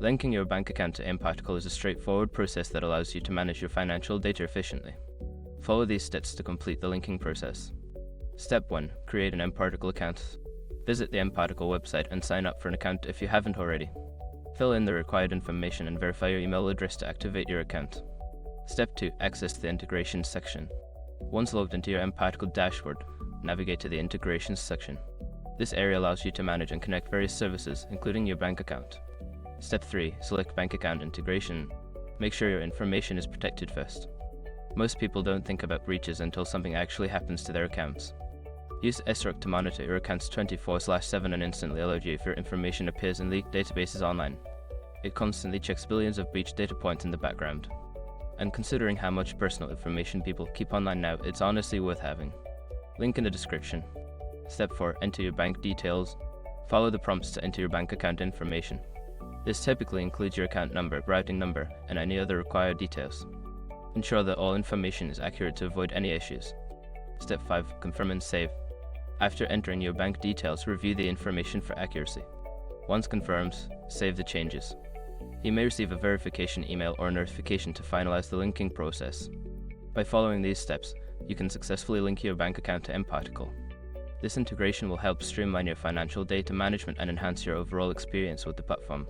Linking your bank account to mParticle is a straightforward process that allows you to manage your financial data efficiently. Follow these steps to complete the linking process. Step 1. Create an mParticle account. Visit the mParticle website and sign up for an account if you haven't already. Fill in the required information and verify your email address to activate your account. Step 2. Access the integrations section. Once logged into your mParticle dashboard, navigate to the integrations section. This area allows you to manage and connect various services, including your bank account. Step 3. Select bank account integration. Make sure your information is protected first. Most people don't think about breaches until something actually happens to their accounts. Use SROC to monitor your accounts 24/7 and instantly alert you if your information appears in leaked databases online. It constantly checks billions of breached data points in the background. And considering how much personal information people keep online now, it's honestly worth having. Link in the description. Step 4. Enter your bank details. Follow the prompts to enter your bank account information. This typically includes your account number, routing number, and any other required details. Ensure that all information is accurate to avoid any issues. Step 5. Confirm and save. After entering your bank details, review the information for accuracy. Once confirmed, save the changes. You may receive a verification email or notification to finalize the linking process. By following these steps, you can successfully link your bank account to mParticle. This integration will help streamline your financial data management and enhance your overall experience with the platform.